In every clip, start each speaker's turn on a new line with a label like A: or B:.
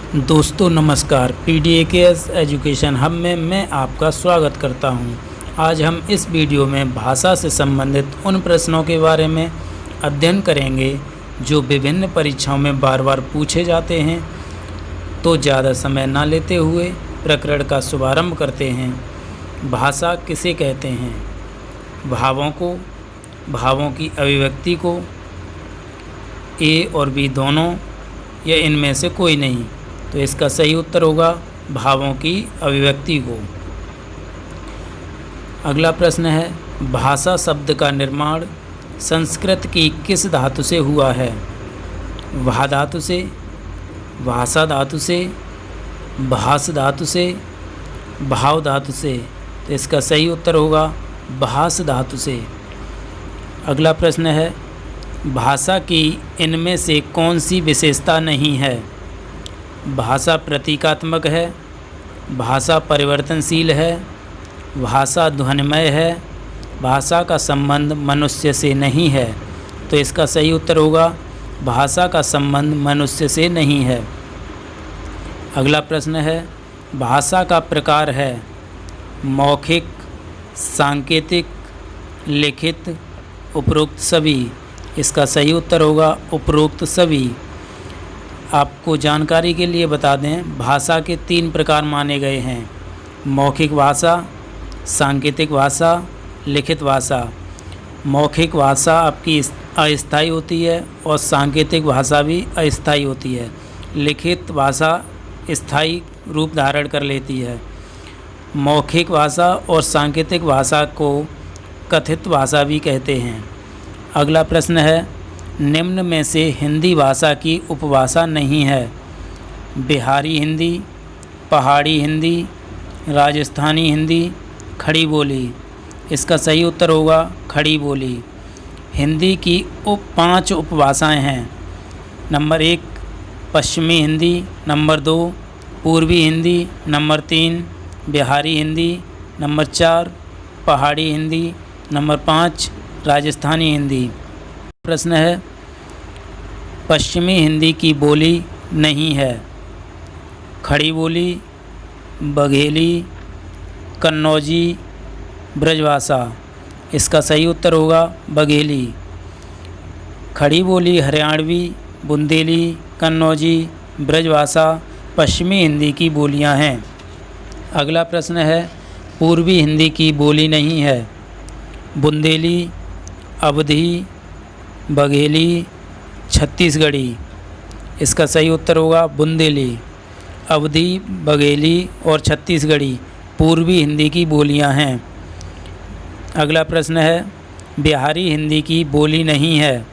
A: दोस्तों नमस्कार, PDAKS education hub में मैं आपका स्वागत करता हूं। आज हम इस वीडियो में भाषा से संबंधित उन प्रश्नों के बारे में अध्ययन करेंगे जो विभिन्न परीक्षाओं में बार बार पूछे जाते हैं। तो ज़्यादा समय ना लेते हुए प्रकरण का शुभारंभ करते हैं। भाषा किसे कहते हैं? भावों को, भावों की अभिव्यक्ति को, ए और बी दोनों, या इनमें से कोई नहीं। तो इसका सही उत्तर होगा भावों की अभिव्यक्ति को। अगला प्रश्न है, भाषा शब्द का निर्माण संस्कृत की किस धातु से हुआ है? वह धातु से, भाषा धातु से, भास धातु से, भाव धातु से। तो इसका सही उत्तर होगा भास धातु से। अगला प्रश्न है, भाषा की इनमें से कौन सी विशेषता नहीं है? भाषा प्रतीकात्मक है, भाषा परिवर्तनशील है, भाषा ध्वनिमय है, भाषा का संबंध मनुष्य से नहीं है। तो इसका सही उत्तर होगा भाषा का संबंध मनुष्य से नहीं है। अगला प्रश्न है, भाषा का प्रकार है मौखिक, सांकेतिक, लिखित, उपरोक्त सभी। इसका सही उत्तर होगा उपरोक्त सभी। आपको जानकारी के लिए बता दें, भाषा के 3 प्रकार माने गए हैं: मौखिक भाषा, सांकेतिक भाषा, लिखित भाषा। मौखिक भाषा आपकी अस्थायी होती है और सांकेतिक भाषा भी अस्थायी होती है। लिखित भाषा स्थायी रूप धारण कर लेती है। मौखिक भाषा और सांकेतिक भाषा को कथित भाषा भी कहते हैं। अगला प्रश्न है, निम्न में से हिंदी भाषा की उपभाषा नहीं है? बिहारी हिंदी, पहाड़ी हिंदी, राजस्थानी हिंदी, खड़ी बोली। इसका सही उत्तर होगा खड़ी बोली। हिंदी की 5 उपभाषाएं हैं। नंबर 1 पश्चिमी हिंदी, नंबर 2 पूर्वी हिंदी, नंबर 3 बिहारी हिंदी, नंबर 4 पहाड़ी हिंदी, नंबर 5 राजस्थानी हिंदी। प्रश्न है, पश्चिमी हिंदी की बोली नहीं है? खड़ी बोली, बघेली, कन्नौजी, ब्रजभाषा। इसका सही उत्तर होगा बघेली। खड़ी बोली हरियाणवी, बुंदेली, कन्नौजी, ब्रजभाषा पश्चिमी हिंदी की बोलियां हैं। अगला प्रश्न है, पूर्वी हिंदी की बोली नहीं है? बुंदेली, अवधी, बघेली, छत्तीसगढ़ी। इसका सही उत्तर होगा बुंदेली। अवधी, बघेली और छत्तीसगढ़ी पूर्वी हिंदी की बोलियां हैं। अगला प्रश्न है, बिहारी हिंदी की बोली नहीं है?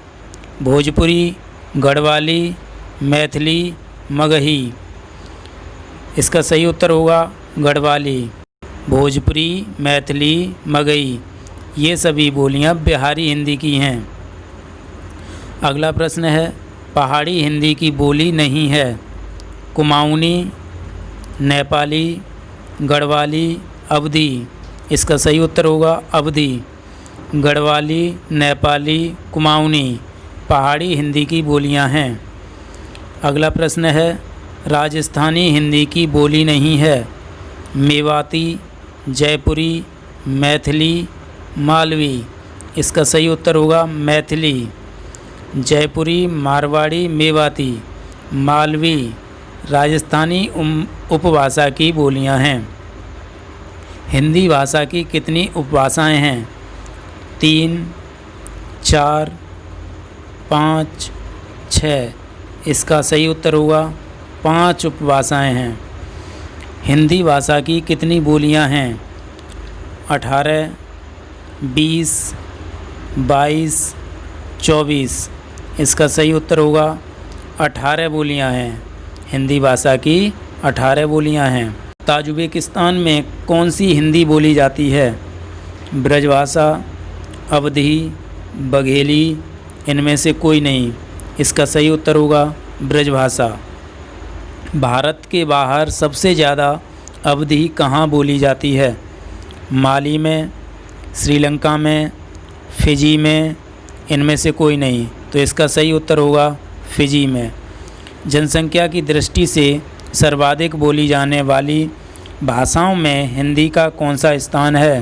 A: भोजपुरी, गढ़वाली, मैथिली, मगही। इसका सही उत्तर होगा गढ़वाली। भोजपुरी, मैथिली, मगही ये सभी बोलियां बिहारी हिंदी की हैं। अगला प्रश्न है, पहाड़ी हिंदी की बोली नहीं है? कुमाऊनी, नेपाली, गढ़वाली, अवधी। इसका सही उत्तर होगा अवधी। गढ़वाली, नेपाली, कुमाऊनी पहाड़ी हिंदी की बोलियां हैं। अगला प्रश्न है, राजस्थानी हिंदी की बोली नहीं है? मेवाती, जयपुरी, मैथिली, मालवी। इसका सही उत्तर होगा मैथिली। जयपुरी, मारवाड़ी, मेवाती, मालवी राजस्थानी उपभाषा की बोलियां हैं। हिंदी भाषा की कितनी उपभाषाएं हैं? 3, 4, 5, 6। इसका सही उत्तर होगा 5 उपभाषाएं हैं। हिंदी भाषा की कितनी बोलियां हैं? 18, 20, 22, 24। इसका सही उत्तर होगा 18 बोलियां हैं। हिंदी भाषा की 18 बोलियां हैं। ताजिकिस्तान में कौन सी हिंदी बोली जाती है? ब्रजभाषा, अवधी, बघेली, इनमें से कोई नहीं। इसका सही उत्तर होगा ब्रजभाषा। भारत के बाहर सबसे ज़्यादा अवधी कहाँ बोली जाती है? माली में, श्रीलंका में, फिजी में, इनमें से कोई नहीं। तो इसका सही उत्तर होगा फिजी में। जनसंख्या की दृष्टि से सर्वाधिक बोली जाने वाली भाषाओं में हिंदी का कौन सा स्थान है?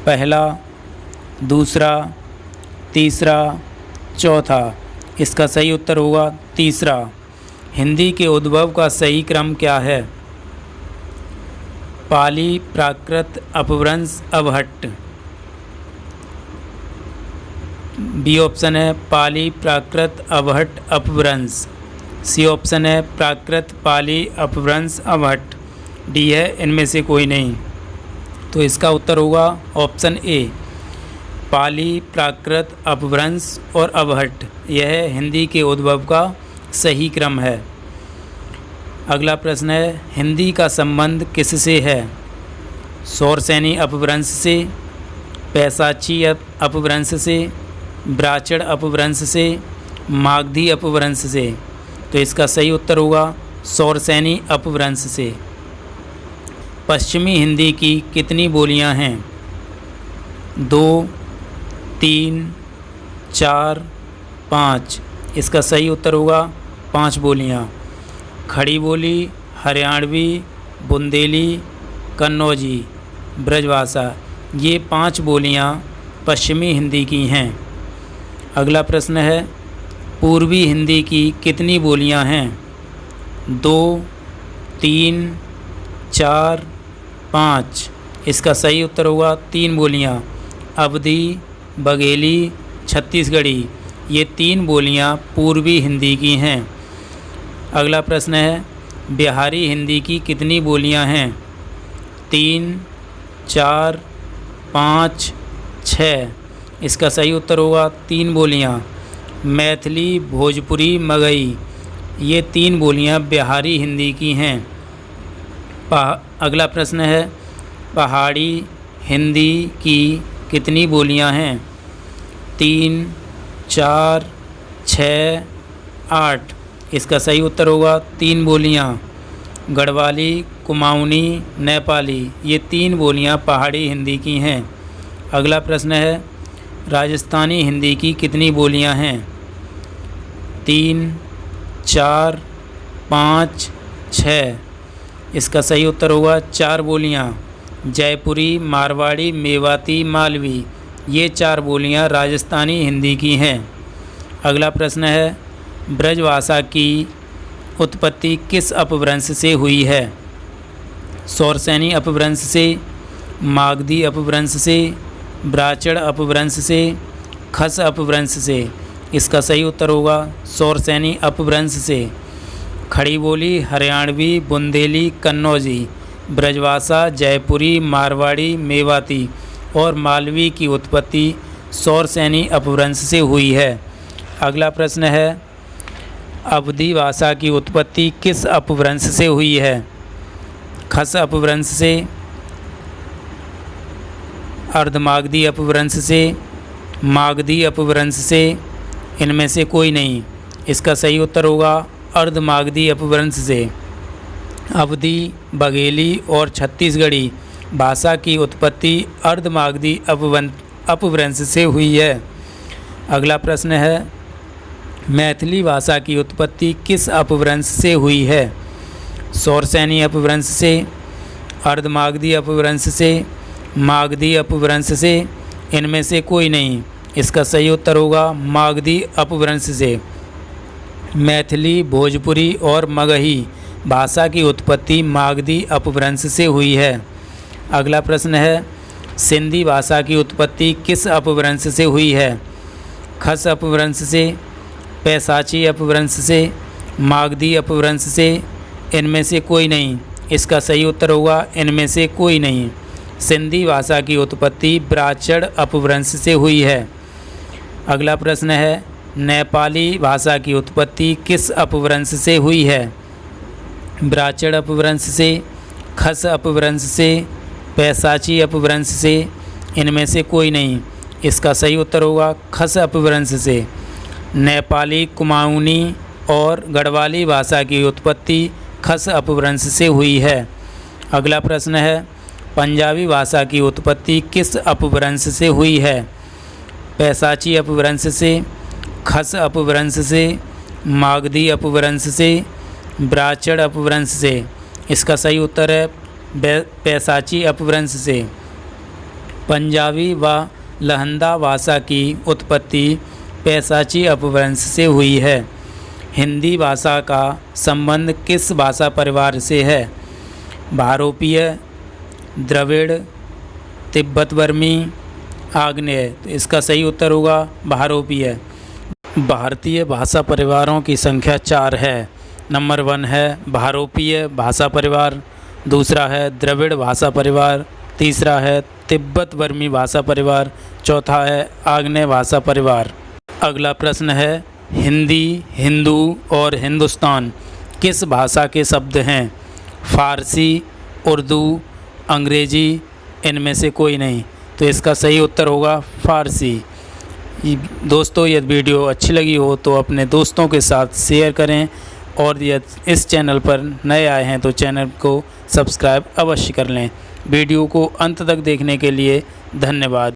A: पहला, दूसरा, तीसरा, चौथा। इसका सही उत्तर होगा तीसरा। हिंदी के उद्भव का सही क्रम क्या है? पाली, प्राकृत, अपभ्रंश, अवहट्ट। बी ऑप्शन है पाली, प्राकृत, अवहट्ट, अपभ्रंश। सी ऑप्शन है प्राकृत, पाली, अपभ्रंश, अवहट्ट। डी है इनमें से कोई नहीं। तो इसका उत्तर होगा ऑप्शन ए, पाली, प्राकृत, अपभ्रंश और अवहट्ट। यह हिंदी के उद्भव का सही क्रम है। अगला प्रश्न है, हिंदी का संबंध किससे है? शौरसेनी अपभ्रंश से, पैशाची अपभ्रंश से, ब्राह्मण अपभ्रंश से, मागधी अपभ्रंश से। तो इसका सही उत्तर होगा शौरसेनी अपभ्रंश से। पश्चिमी हिंदी की कितनी बोलियां हैं? 2, 3, 4, 5। इसका सही उत्तर होगा 5 बोलियां। खड़ी बोली, हरियाणवी, बुंदेली, कन्नौजी, ब्रजभाषा, ये 5 बोलियां पश्चिमी हिंदी की हैं। अगला प्रश्न है, पूर्वी हिंदी की कितनी बोलियां हैं? 2, 3, 4, 5। इसका सही उत्तर होगा 3 बोलियां। अवधी, बघेली, छत्तीसगढ़ी, ये 3 बोलियां पूर्वी हिंदी की हैं। अगला प्रश्न है, बिहारी हिंदी की कितनी बोलियां हैं? 3, 4, 5, 6। इसका सही उत्तर होगा 3 बोलियां। मैथिली, भोजपुरी, मगही, ये 3 बोलियां बिहारी हिंदी की हैं। अगला प्रश्न है, पहाड़ी हिंदी की कितनी बोलियां हैं? 3, 4, 6, 8। इसका सही उत्तर होगा 3 बोलियां। गढ़वाली, कुमाऊनी, नेपाली, ये 3 बोलियां पहाड़ी हिंदी की हैं। अगला प्रश्न है, राजस्थानी हिंदी की कितनी बोलियां हैं? 3, 4, 5, 6। इसका सही उत्तर होगा 4 बोलियां। जयपुरी, मारवाड़ी, मेवाती, मालवी, ये 4 बोलियां राजस्थानी हिंदी की हैं। अगला प्रश्न है, ब्रजभाषा की उत्पत्ति किस अपभ्रंश से हुई है? शौरसेनी अपभ्रंश से, मागधी अपभ्रंश से, ब्राह्मण अपभ्रंश से, खस अपभ्रंश से। इसका सही उत्तर होगा शौरसेनी अपभ्रंश से। खड़ी बोली, हरियाणवी, बुंदेली, कन्नौजी, ब्रजभाषा, जयपुरी, मारवाड़ी, मेवाती और मालवी की उत्पत्ति शौरसेनी अपभ्रंश से हुई है। अगला प्रश्न है, अवधी भाषा की उत्पत्ति किस अपभ्रंश से हुई है? खस अपभ्रंश से, अर्धमागधी अपभ्रंश से, मागधी अपभ्रंश से, इनमें से कोई नहीं। इसका सही उत्तर होगा अर्धमागधी अपभ्रंश से। अवधी, बघेली और छत्तीसगढ़ी भाषा की उत्पत्ति अर्धमागधी अपभ्रंश से हुई है। अगला प्रश्न है, मैथिली भाषा की उत्पत्ति किस अपभ्रंश से हुई है? शौरसेनी अपभ्रंश से, अर्धमागधी अपभ्रंश से, मागधी अपभ्रंश से, इनमें से कोई नहीं। इसका सही उत्तर होगा मागधी अपभ्रंश से। मैथिली, भोजपुरी और मगही भाषा की उत्पत्ति मागधी अपभ्रंश से हुई है। अगला प्रश्न है, सिंधी भाषा की उत्पत्ति किस अपभ्रंश से हुई है? खस अपभ्रंश से, पैशाची अपभ्रंश से, मागधी अपभ्रंश से, इनमें से कोई नहीं। इसका सही उत्तर होगा इनमें से कोई नहीं। सिंधी भाषा की उत्पत्ति ब्राह्मण अपभ्रंश से हुई है। अगला प्रश्न है, नेपाली भाषा की उत्पत्ति किस अपभ्रंश से हुई है? ब्राह्मण अपभ्रंश से, खस अपभ्रंश से, पैशाची अपभ्रंश से, इनमें से कोई नहीं। इसका सही उत्तर होगा खस अपभ्रंश से। नेपाली, कुमाऊनी और गढ़वाली भाषा की उत्पत्ति खस अपभ्रंश से हुई है। अगला प्रश्न है, पंजाबी भाषा की उत्पत्ति किस अपभ्रंश से हुई है? पैशाची अपभ्रंश से, खस अपभ्रंश से, मागधी अपभ्रंश से, ब्राह्मण अपभ्रंश से। इसका सही उत्तर है पैशाची अपभ्रंश से। पंजाबी व लहंदा भाषा की उत्पत्ति पैशाची अपभ्रंश से हुई है। हिंदी भाषा का संबंध किस भाषा परिवार से है? भारोपीय, द्रविड़, तिब्बत वर्मी, आग्नेय। तो इसका सही उत्तर होगा भारोपीय। भारतीय भाषा परिवारों की संख्या 4 है। नंबर 1 है भारोपीय भाषा परिवार, दूसरा है द्रविड़ भाषा परिवार, तीसरा है तिब्बत वर्मी भाषा परिवार, चौथा है आग्नेय भाषा परिवार। अगला प्रश्न है हिंदी, हिंदू और हिंदुस्तान किस भाषा के शब्द हैं? फ़ारसी, उर्दू, अंग्रेजी, इनमें से कोई नहीं। तो इसका सही उत्तर होगा फ़ारसी। दोस्तों, यदि वीडियो अच्छी लगी हो तो अपने दोस्तों के साथ शेयर करें और यदि इस चैनल पर नए आए हैं तो चैनल को सब्सक्राइब अवश्य कर लें। वीडियो को अंत तक देखने के लिए धन्यवाद।